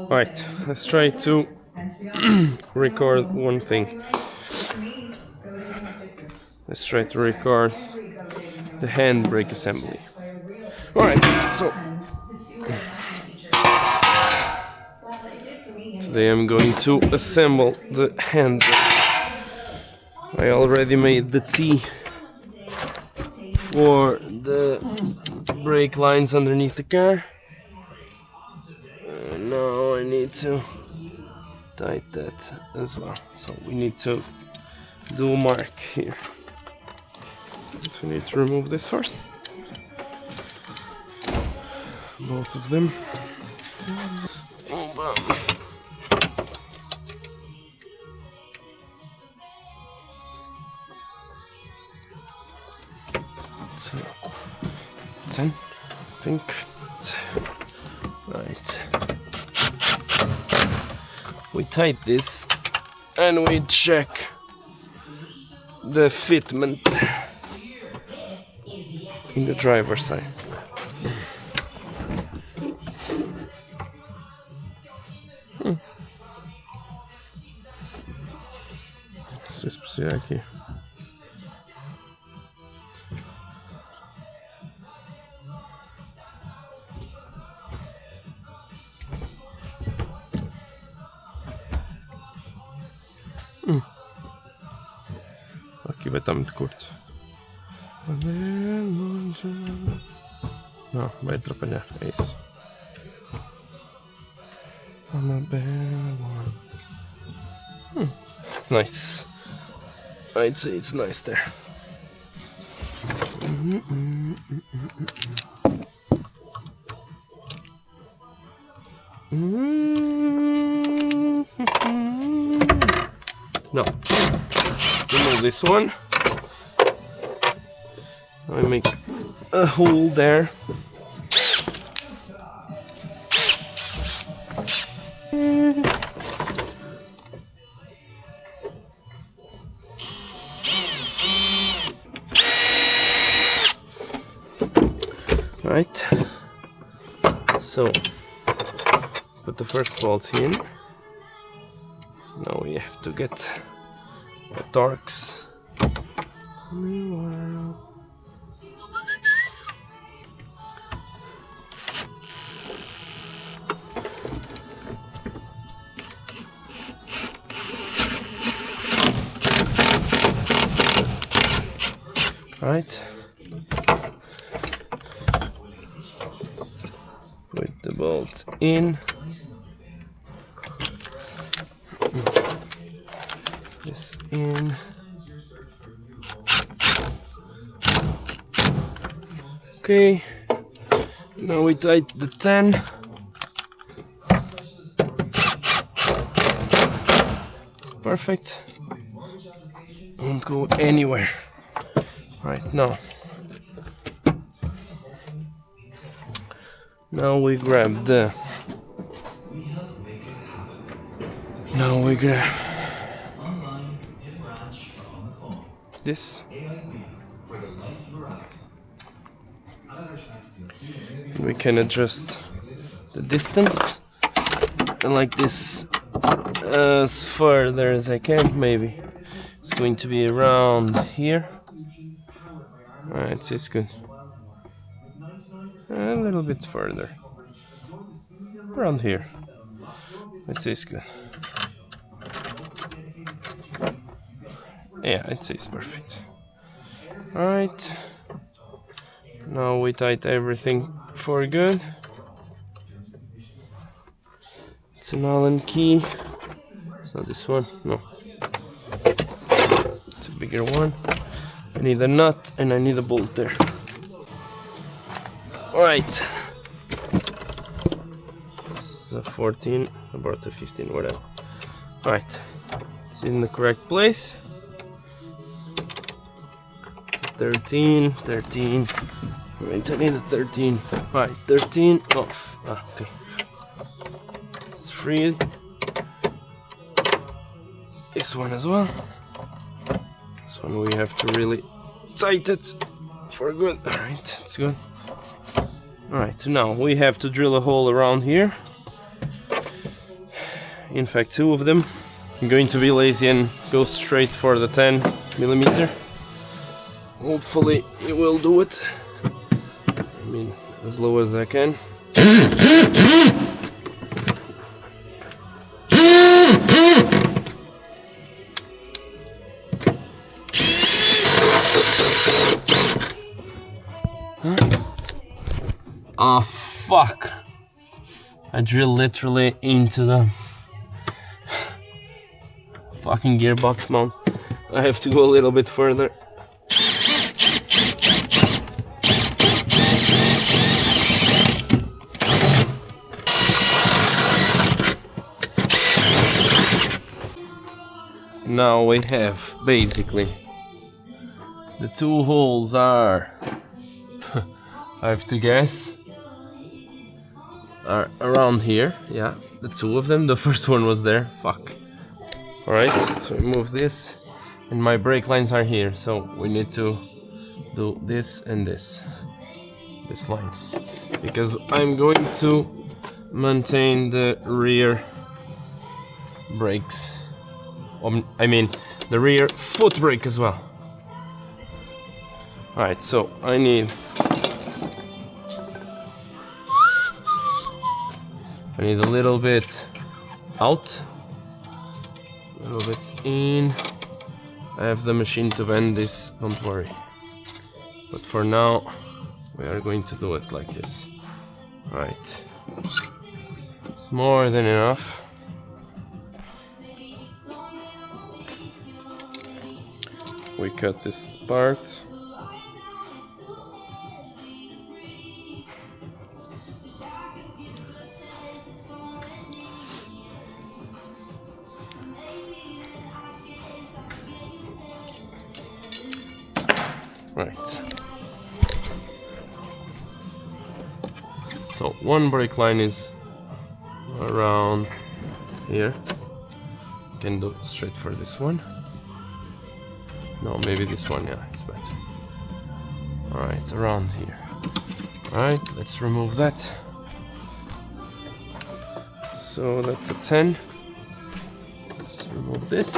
Alright, let's try to record one thing. Let's try to record the handbrake assembly. Alright, so today I'm going to assemble the handbrake. I already made the T for the brake lines underneath the car. Now I need to tighten that as well. So we need to do a mark here. So we need to remove this first. Both of them. So 10, I think. Right. We tighten this and we check the fitment in the driver's side. Se especial aqui. Aqui vai estar muito curto. Não, vai atrapalhar, é isso. It's nice. I'd say it's nice there. No. Remove this one. I make a hole there. Right. So put the first bolt in. Now we have to get the torques. Right. Put the bolt in. This in. Okay. Now we tighten the 10. Perfect. Won't go anywhere. Right now. Now we grab the. Now we grab this. We can adjust the distance and like this as further as I can. Maybe it's going to be around here. Alright, it's good. A little bit further. Around here. It's good. Yeah, it's perfect. Alright. Now we tighten everything for good. It's an Allen key. It's not this one, no. It's a bigger one. I need a nut and I need a bolt there. Alright. This is a 14, about a 15, whatever. Alright. It's in the correct place. 13. Wait, I need a 13. Right, 13 off. Okay. It's free. This one as well. This one we have to really tighten it for good. Alright, it's good. Alright, so now we have to drill a hole around here. in fact 2 of them. I'm going to be lazy and go straight for the 10mm. Hopefully it will do it. I mean, as low as I can. Oh fuck! I drilled literally into the fucking gearbox mount. I have to go a little bit further. Now we have basically the 2 holes are I have to guess are around here. Yeah, the 2 of them. The first one was there. Fuck. Alright, so we move this and my brake lines are here, so we need to do this and this. These lines. Because I'm going to maintain the rear brakes. I mean the rear foot brake as well. Alright, so I need a little bit out, a little bit in. I have the machine to bend this, don't worry. But for now, we are going to do it like this. Right. It's more than enough. We cut this part. Right. So one brake line is around here. You can do straight for this one. No, maybe this one, yeah, it's better. Alright, around here. Alright, let's remove that. So that's a 10. Let's remove this.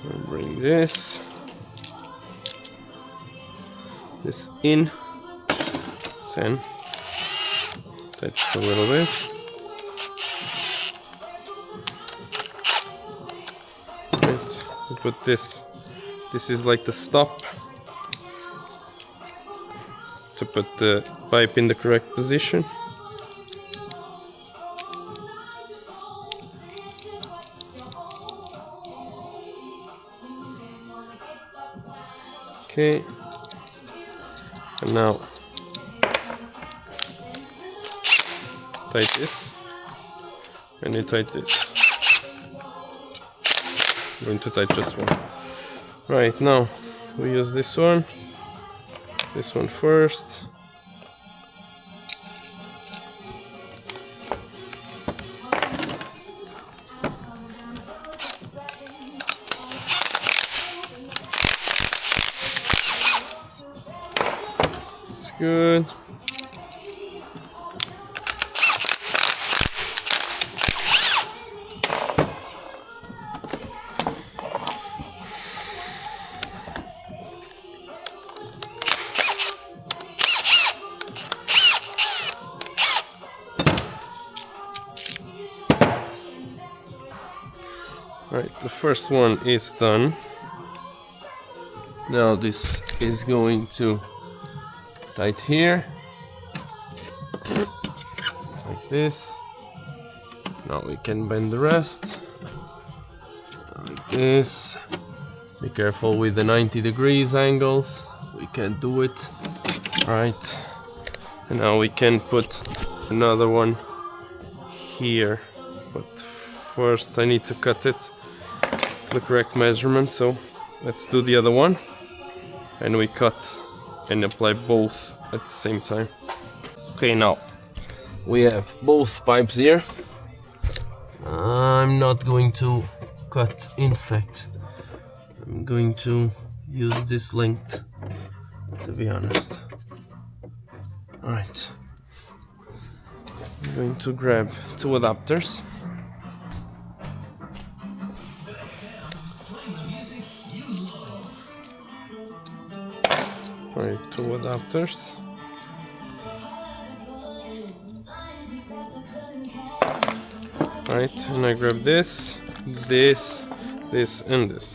We'll bring this in. 10. That's a little bit. Right. We put this. This is like the stop to put the pipe in the correct position. Okay, and now tight this, and you tight this. I'm going to tight just one. Right, now we use this one first. It's good. Right, the first one is done. Now this is going to tight here, like this. Now we can bend the rest, like this. Be careful with the 90 degrees angles, we can't do it. Right, and now we can put another one here, but first I need to cut it to the correct measurement, so let's do the other one, and we cut and apply both at the same time. Okay, now we have both pipes here. I'm not going to cut, in fact I'm going to use this length, to be honest. Alright, I'm going to grab two adapters. Right, two adapters. Right, and I grab this, this, this, and this.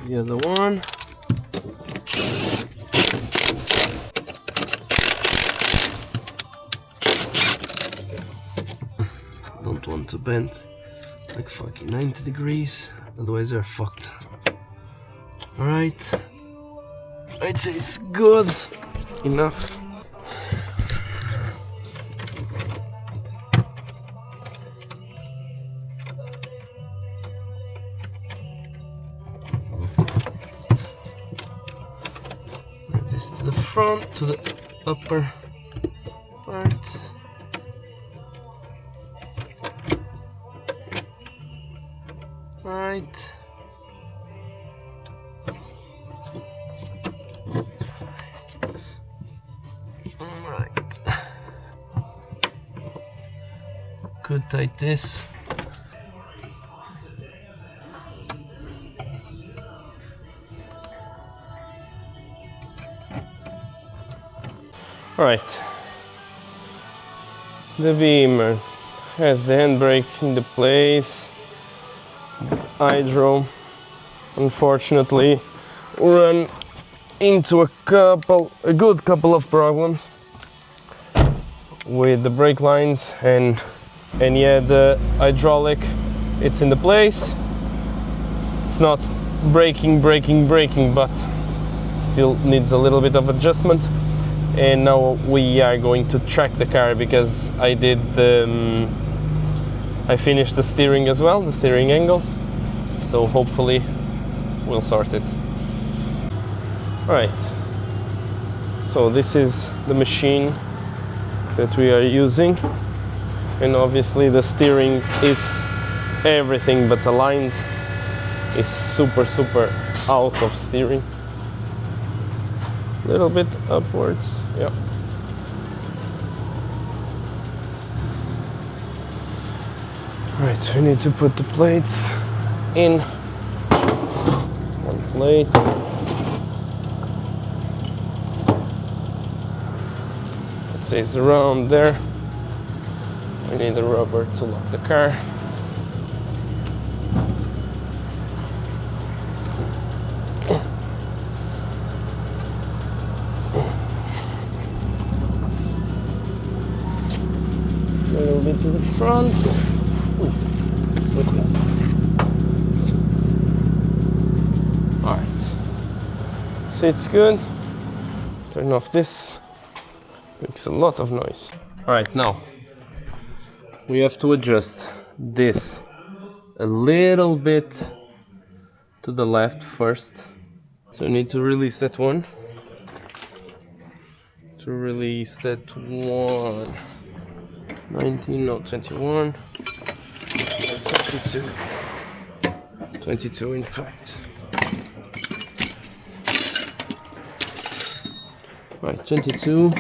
The other one. Don't want to bend like fucking 90 degrees, otherwise they're fucked. Alright, I'd say it's good enough. This to the front, to the upper part. Right. Alright. Could tight this. Alright. The Beamer has the handbrake in the place. Hydro, unfortunately, run into a good couple of problems with the brake lines, and yeah, the hydraulic, it's in the place. It's not braking, but still needs a little bit of adjustment. And now we are going to track the car because I finished the steering as well, the steering angle. So hopefully we'll sort it. Alright, so this is the machine that we are using, and obviously the steering is everything but aligned. It's super out of steering. A little bit upwards, yeah. Right, we need to put the plates in. One plate. It says around there. We need the rubber to lock the car. A little bit to the front. Ooh, slippery. Alright. So it's good. Turn off this. Makes a lot of noise. Alright, now we have to adjust this a little bit to the left first. So we need to release that one. To release that one. 19, no, 21. 22. 22 in fact. Right, 22.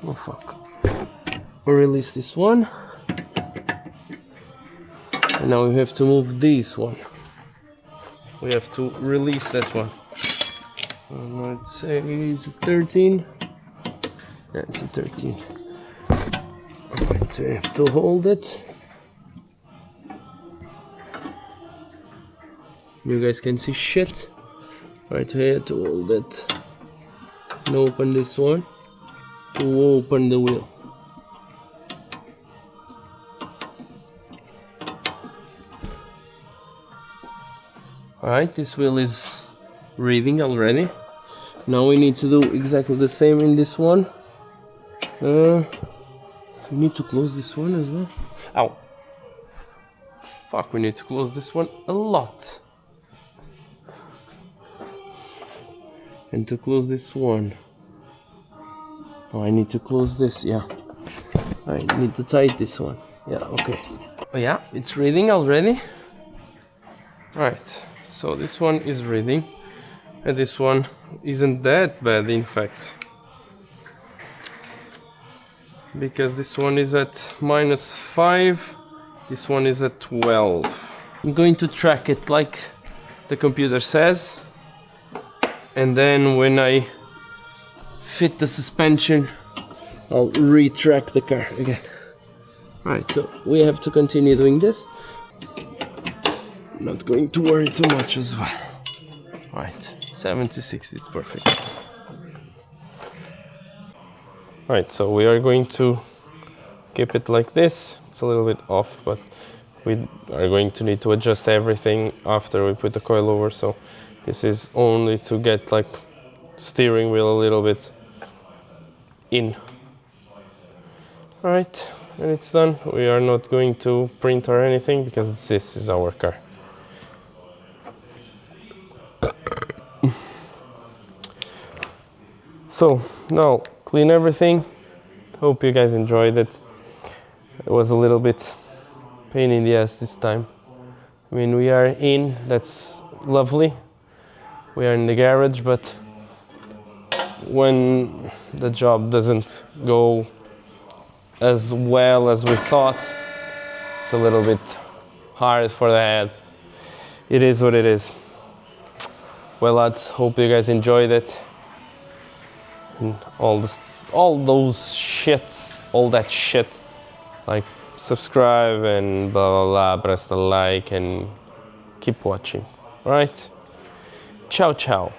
Oh fuck. We'll release this one. And now we have to move this one. We have to release that one. Let's say it's a 13. Yeah, it's a 13. Right, we have to hold it. You guys can see shit. Right, we have to hold it. And open this one to open the wheel. Alright, this wheel is reading already. Now we need to do exactly the same in this one. We need to close this one as well. Ow! Fuck, we need to close this one a lot. And to close this one. Oh, I need to close this, yeah. I need to tighten this one. Yeah, okay. Oh yeah, it's reading already. Right, so this one is reading. And this one isn't that bad, in fact, because this one is at -5, this one is at 12. I'm going to track it like the computer says, and then when I fit the suspension, I'll retrack the car again. Right, so we have to continue doing this. Not going to worry too much as well. Right, 76 is perfect. Right, so we are going to keep it like this. It's a little bit off, but we are going to need to adjust everything after we put the coil over. So this is only to get like steering wheel a little bit in. All right, and it's done. We are not going to print or anything because this is our car. So now clean everything. Hope you guys enjoyed it. It was a little bit pain in the ass this time. I mean, we are in, that's lovely. We are in the garage, but when the job doesn't go as well as we thought, it's a little bit hard for the head. It is what it is. Well, lads, hope you guys enjoyed it. And all those shits, all that shit, like subscribe and blah blah blah, press the like and keep watching. All right, ciao ciao.